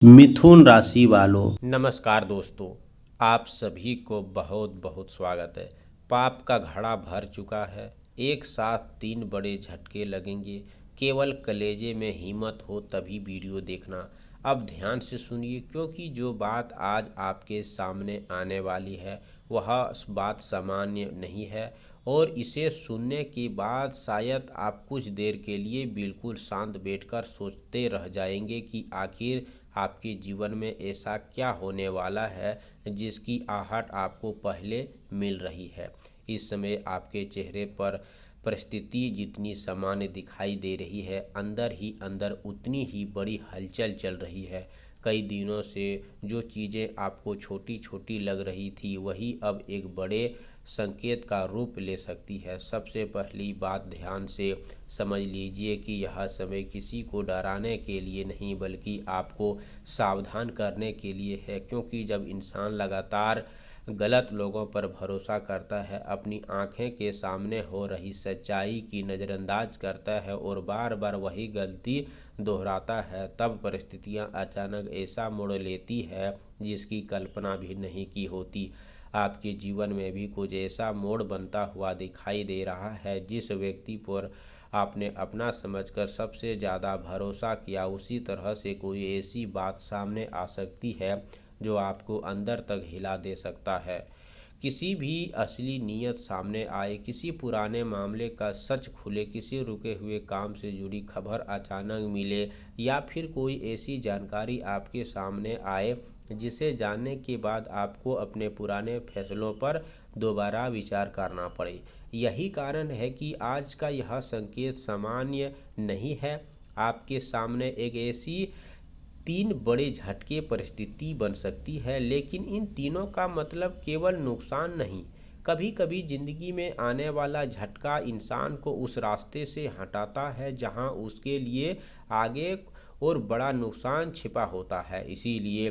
मिथुन राशि वालों, नमस्कार दोस्तों। आप सभी को बहुत बहुत स्वागत है। पाप का घड़ा भर चुका है। एक साथ 3 बड़े झटके लगेंगे। केवल कलेजे में हिम्मत हो तभी वीडियो देखना। अब ध्यान से सुनिए, क्योंकि जो बात आज आपके सामने आने वाली है वह बात सामान्य नहीं है। और इसे सुनने के बाद शायद आप कुछ देर के लिए बिल्कुल शांत बैठकर सोचते रह जाएंगे कि आखिर आपके जीवन में ऐसा क्या होने वाला है जिसकी आहट आपको पहले मिल रही है। इस समय आपके चेहरे पर परिस्थिति जितनी सामान्य दिखाई दे रही है, अंदर ही अंदर उतनी ही बड़ी हलचल चल रही है। कई दिनों से जो चीज़ें आपको छोटी छोटी लग रही थी वही अब एक बड़े संकेत का रूप ले सकती है। सबसे पहली बात ध्यान से समझ लीजिए कि यह समय किसी को डराने के लिए नहीं बल्कि आपको सावधान करने के लिए है। क्योंकि जब इंसान लगातार गलत लोगों पर भरोसा करता है, अपनी आंखें के सामने हो रही सच्चाई की नज़रअंदाज करता है और बार बार वही गलती दोहराता है, तब परिस्थितियां अचानक ऐसा मोड़ लेती है जिसकी कल्पना भी नहीं की होती। आपके जीवन में भी कुछ ऐसा मोड़ बनता हुआ दिखाई दे रहा है। जिस व्यक्ति पर आपने अपना समझकर सबसे ज़्यादा भरोसा किया, उसी तरह से कोई ऐसी बात सामने आ सकती है जो आपको अंदर तक हिला दे सकता है। किसी भी असली नीयत सामने आए, किसी पुराने मामले का सच खुले, किसी रुके हुए काम से जुड़ी खबर अचानक मिले, या फिर कोई ऐसी जानकारी आपके सामने आए जिसे जानने के बाद आपको अपने पुराने फैसलों पर दोबारा विचार करना पड़े। यही कारण है कि आज का यह संकेत सामान्य नहीं है। आपके सामने एक ऐसी 3 बड़े झटके परिस्थिति बन सकती है, लेकिन इन तीनों का मतलब केवल नुकसान नहीं। कभी कभी जिंदगी में आने वाला झटका इंसान को उस रास्ते से हटाता है जहां उसके लिए आगे और बड़ा नुकसान छिपा होता है। इसीलिए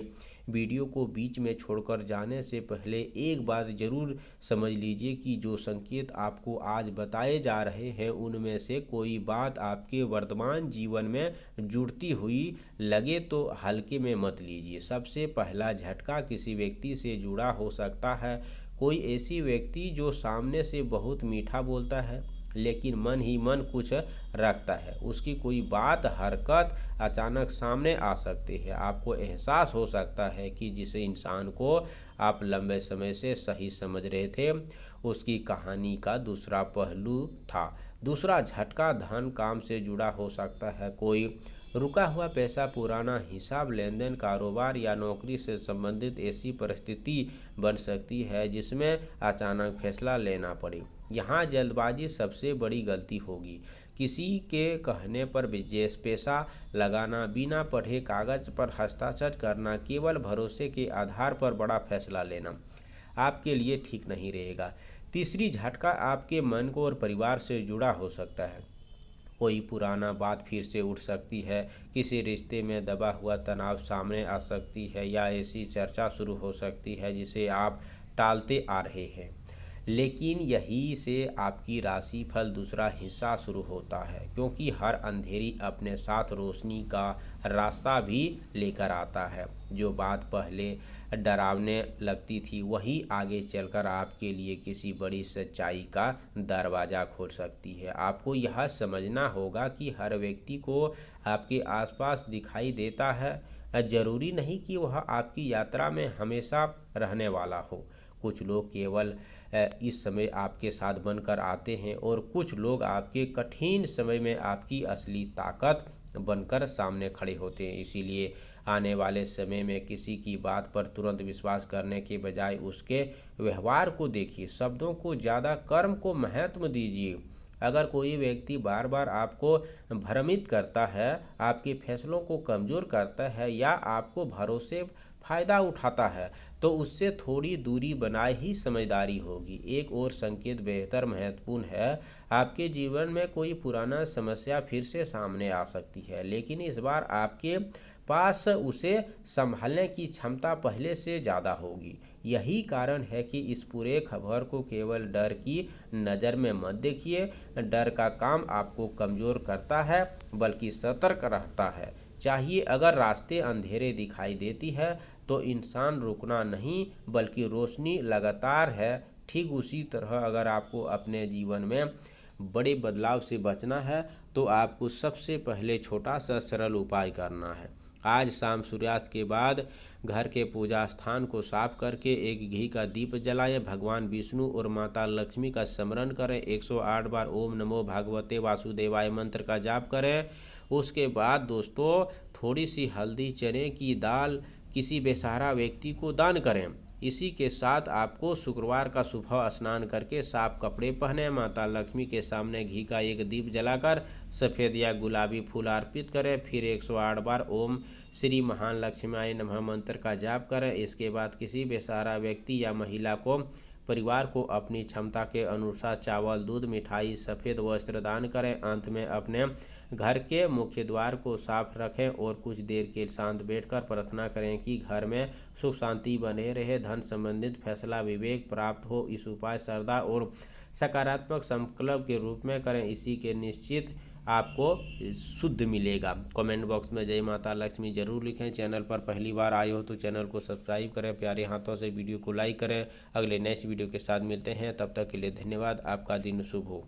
वीडियो को बीच में छोड़कर जाने से पहले एक बात ज़रूर समझ लीजिए कि जो संकेत आपको आज बताए जा रहे हैं उनमें से कोई बात आपके वर्तमान जीवन में जुड़ती हुई लगे तो हल्के में मत लीजिए। सबसे पहला झटका किसी व्यक्ति से जुड़ा हो सकता है। कोई ऐसी व्यक्ति जो सामने से बहुत मीठा बोलता है लेकिन मन ही मन कुछ रखता है। उसकी कोई बात हरकत अचानक सामने आ सकती है। आपको एहसास हो सकता है कि जिस इंसान को आप लंबे समय से सही समझ रहे थे, उसकी कहानी का दूसरा पहलू था। दूसरा झटका धन काम से जुड़ा हो सकता है। कोई रुका हुआ पैसा, पुराना हिसाब, लेन देन, कारोबार या नौकरी से संबंधित ऐसी परिस्थिति बन सकती है जिसमें अचानक फैसला लेना पड़े। यहाँ जल्दबाजी सबसे बड़ी गलती होगी। किसी के कहने पर विशेष पैसा लगाना, बिना पढ़े कागज पर हस्ताक्षर करना, केवल भरोसे के आधार पर बड़ा फैसला लेना आपके लिए ठीक नहीं रहेगा। तीसरी झटका आपके मन को और परिवार से जुड़ा हो सकता है। कोई पुराना बात फिर से उठ सकती है, किसी रिश्ते में दबा हुआ तनाव सामने आ सकती है, या ऐसी चर्चा शुरू हो सकती है जिसे आप टालते आ रहे हैं। लेकिन यही से आपकी राशि फल दूसरा हिस्सा शुरू होता है, क्योंकि हर अंधेरी अपने साथ रोशनी का रास्ता भी लेकर आता है। जो बात पहले डरावने लगती थी वही आगे चलकर आपके लिए किसी बड़ी सच्चाई का दरवाज़ा खोल सकती है। आपको यह समझना होगा कि हर व्यक्ति को आपके आसपास दिखाई देता है, जरूरी नहीं कि वह आपकी यात्रा में हमेशा रहने वाला हो। कुछ लोग केवल इस समय आपके साथ बनकर आते हैं और कुछ लोग आपके कठिन समय में आपकी असली ताकत बनकर सामने खड़े होते हैं। इसीलिए आने वाले समय में किसी की बात पर तुरंत विश्वास करने के बजाय उसके व्यवहार को देखिए, शब्दों को ज़्यादा कर्म को महत्व दीजिए। अगर कोई व्यक्ति बार बार आपको भ्रमित करता है, आपके फैसलों को कमज़ोर करता है या आपको भरोसे फ़ायदा उठाता है, तो उससे थोड़ी दूरी बनाए ही समझदारी होगी। एक और संकेत बेहतर महत्वपूर्ण है। आपके जीवन में कोई पुराना समस्या फिर से सामने आ सकती है, लेकिन इस बार आपके पास उसे संभालने की क्षमता पहले से ज़्यादा होगी। यही कारण है कि इस पूरे खबर को केवल डर की नज़र में मत देखिए। डर का काम आपको कमज़ोर करता है बल्कि सतर्क रहता है। चाहिए। अगर रास्ते अंधेरे दिखाई देती है तो इंसान रुकना नहीं बल्कि रोशनी लगातार है। ठीक उसी तरह अगर आपको अपने जीवन में बड़े बदलाव से बचना है तो आपको सबसे पहले छोटा सा सरल उपाय करना है। आज शाम सूर्यास्त के बाद घर के पूजा स्थान को साफ करके एक घी का दीप जलाएं। भगवान विष्णु और माता लक्ष्मी का स्मरण करें। 108 बार ओम नमो भगवते वासुदेवाय मंत्र का जाप करें। उसके बाद दोस्तों थोड़ी सी हल्दी, चने की दाल किसी बेसहारा व्यक्ति को दान करें। इसी के साथ आपको शुक्रवार का सुबह स्नान करके साफ कपड़े पहने, माता लक्ष्मी के सामने घी का एक दीप जलाकर सफ़ेद या गुलाबी फूल अर्पित करें। फिर 108 बार ओम श्री महान लक्ष्मीआय नमः मंत्र का जाप करें। इसके बाद किसी बेसहारा व्यक्ति या महिला को परिवार को अपनी क्षमता के अनुसार चावल, दूध, मिठाई, सफ़ेद वस्त्र दान करें। अंत में अपने घर के मुख्य द्वार को साफ रखें और कुछ देर के शांत बैठकर प्रार्थना करें कि घर में सुख शांति बने रहे, धन संबंधित फैसला विवेक प्राप्त हो। इस उपाय श्रद्धा और सकारात्मक संकल्प के रूप में करें। इसी के निश्चित आपको शुद्ध मिलेगा। कमेंट बॉक्स में जय माता लक्ष्मी जरूर लिखें। चैनल पर पहली बार आए हो तो चैनल को सब्सक्राइब करें। प्यारे हाथों से वीडियो को लाइक करें। अगले नेक्स्ट वीडियो के साथ मिलते हैं, तब तक के लिए धन्यवाद। आपका दिन शुभ हो।